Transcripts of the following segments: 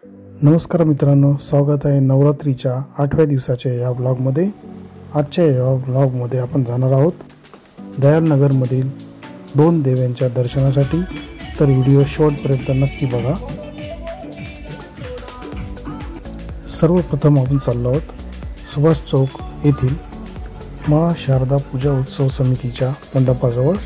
नमस्कार मित्रांनो, स्वागत आहे नवरात्रीच्या 8व्या दिवसाच्या या ब्लॉगमध्ये। आजच्या या ब्लॉगमध्ये आपण जाणार आहोत दयालनगरमधील 2 देव्यांच्या दर्शनासाठी, तर व्हिडिओ शेवटपर्यंत नक्की बघा। सर्वप्रथम आपण चाललो आहोत सुभाष चौक येथील मा शारदा पूजा उत्सव समितीच्या मंडपाजवळ।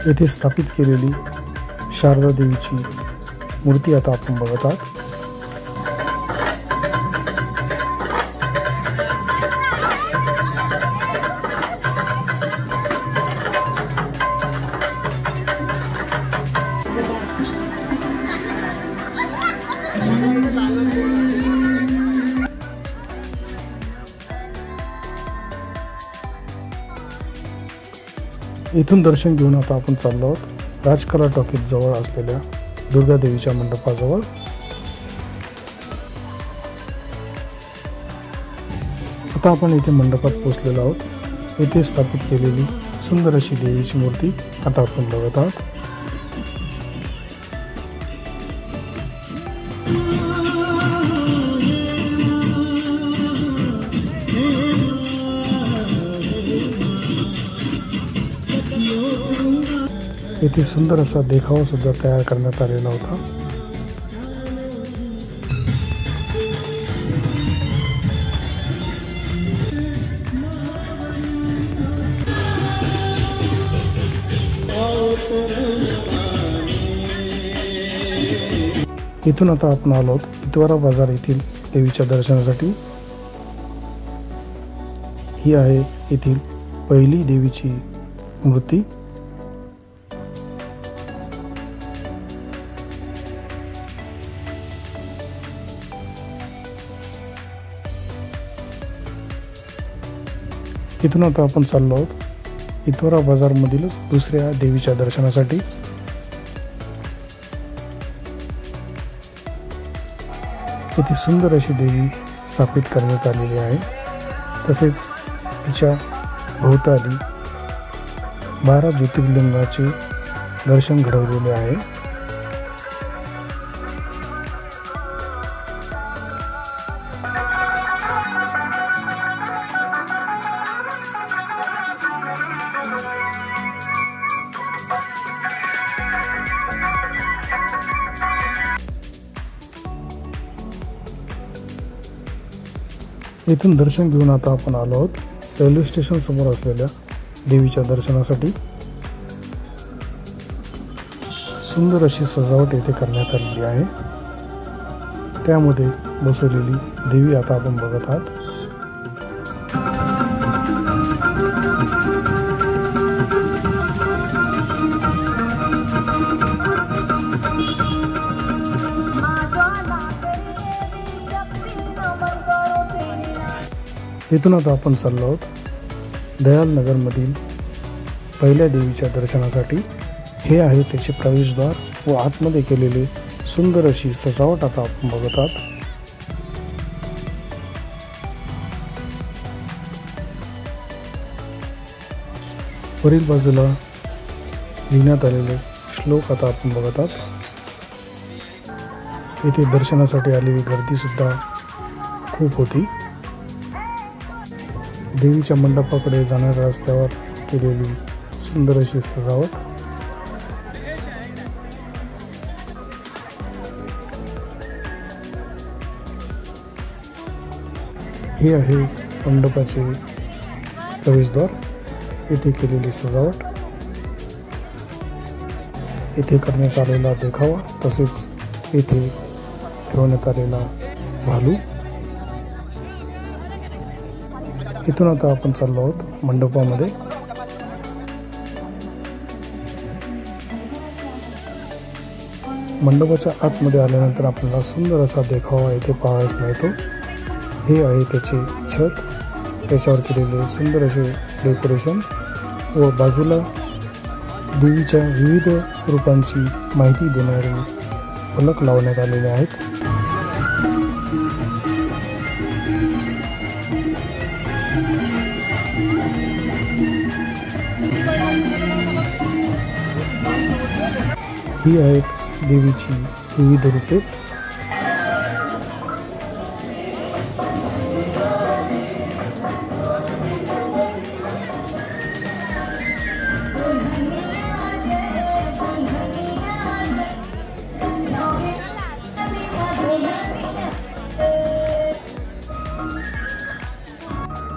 येथे स्थापित केलेली शारदा देवीची मूर्ती आता आपण बघत आहात। इथून दर्शन घेऊन आता आपण चाललो आहोत राजकला टॉकीज जवळ असलेल्या दुर्गा देवीच्या मंडपाजवळ। आता आपण इथे मंडपात पोहोचलेलो आहोत। येथे स्थापित केलेली सुंदर अशी देवीची मूर्ती आता आपण बघत आहोत। येथे सुंदर असा देखावा सुद्धा तयार करण्यात आलेला होता। इथून आता आपण आलो आहोत इतवारा बाजार येथील देवीच्या दर्शनासाठी। ही आहे येथील पहिली देवीची मूर्ती। इथून आता आपण चाललो आहोत इतवारा बाजारमधीलच दुसऱ्या देवीच्या दर्शनासाठी। इथे सुंदर अशी देवी स्थापित करण्यात आलेली आहे। तसेच तिच्या भोवताली 12 ज्योतिर्लिंगाचे दर्शन घडवलेले आहे। इथून दर्शन घेऊन आता आपण आलो आहोत रेल्वे स्टेशन समोर असलेल्या देवीच्या दर्शनासाठी। सुंदर अशी सजावट येथे करण्यात आलेली आहे। त्यामध्ये बसवलेली देवी आता आपण बघत आहात। इथून आता आपण चाललो आहोत दयालनगरमधील पहिल्या देवीच्या दर्शनासाठी। हे आहे त्याचे प्रवेशद्वार व आतमध्ये केलेले सुंदर अशी सजावट आता आपण बघत आहात। वरील बाजूला लिहिण्यात आलेले श्लोक आता आपण बघत आहात। येथे दर्शनासाठी आलेली गर्दी सुद्धा खूप होती। देवीच्या मंडपाकडे जाणाऱ्या रस्त्यावर केलेली सुंदर अशी सजावट। हे आहे मंडपाचे प्रवेशद्वार, येथे केलेली सजावट, येथे करण्यात आलेला देखावा, तसेच येथे ठेवण्यात आलेला भालू। इथून आता आपण चाललो आहोत मंडपामध्ये। मंडपाच्या आतमध्ये आल्यानंतर आपल्याला सुंदर असा देखावा येथे पाहायला मिळतो। हे आहे त्याचे छत, त्याच्यावर केलेले सुंदर असे डेकोरेशन व बाजूला देवीच्या विविध रूपांची माहिती देणारे फलक लावण्यात आलेले आहेत। ही आहेत देवीची विविध रूपे.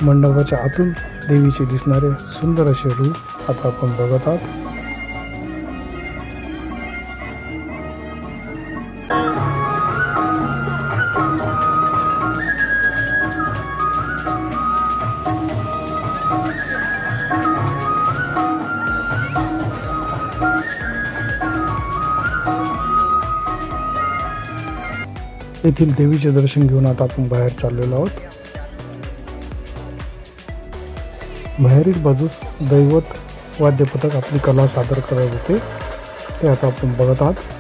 मंडपाच्या आतून देवीचे दिसणारे सुंदर असे रूप आता आपण बघत आहात. येथील देवीचे दर्शन घेऊन आता आपण बाहेर चाललेलो आहोत. बाहेरील बाजूस दैवत वाद्य पथक आपली कला सादर करत होते, ते आता आपण बघत आहात.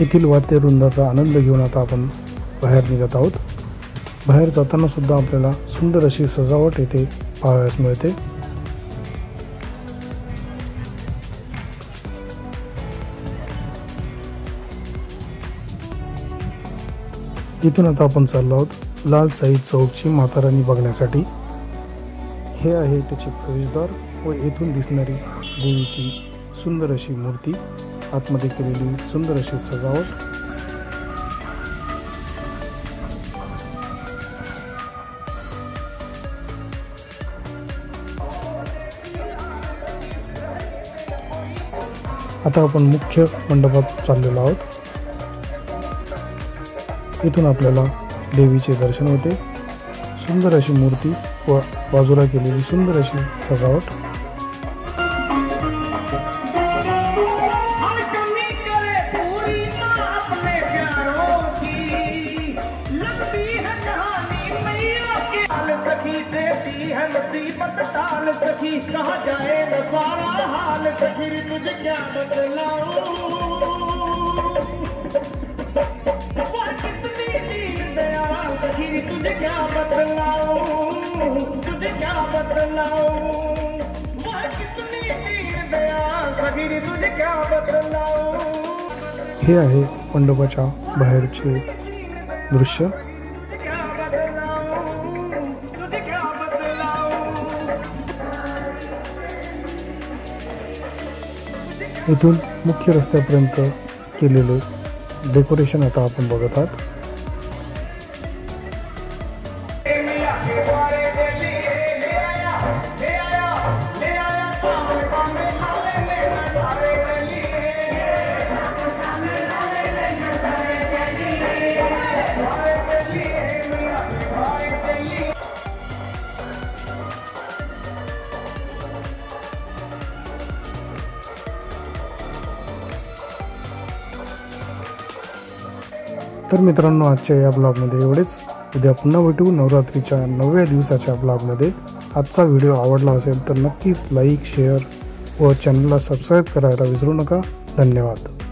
येथील वाद्यवृंदाचा आनंद घेऊन आता आपण बाहेर निघत आहोत. बाहेर जाताना सुद्धा आपल्याला सुंदर अशी सजावट येथे पाहावयास मिळते. इथून आता आपण चाललो आहोत लाल साई चौकची माताराणी बघण्यासाठी. हे आहे त्याचे प्रवेशद्वार व येथून दिसणारी देवीची सुंदर अशी मूर्ती, आतमध्ये केलेली सुंदर अशी सजावट. आता आपण मुख्य मंडपात चाललेलो आहोत. इथून आपल्याला देवीचे दर्शन होते. सुंदर अशी मूर्ती व बाजूला केलेली सुंदर अशी सजावट. सखी देती है नसीबत तत्काल सखी कहा जाए न सारा हाल सखी तुझे क्या बतलाऊं कितनी दीन दयाल सखी तुझे क्या बतलाऊं तुझे क्या बतलाऊं कितनी दीन दयाल सखी तुझे क्या बतलाऊं। हे आहे मंडपाच्या बाहेरचे दृश्य। इथून मुख्य रस्त्यापर्यंत केलेले डेकोरेशन आता आपण बघत आहात। तर मित्रांनो, आजच्या या ब्लॉगमध्ये एवढेच। उद्या पुन्हा भेटू नवरात्रीच्या 9व्या दिवसाच्या ब्लॉगमध्ये। आजचा व्हिडिओ आवडला असेल तर नक्कीच लाईक, शेअर व चॅनलला सबस्क्राईब करायला विसरू नका। धन्यवाद।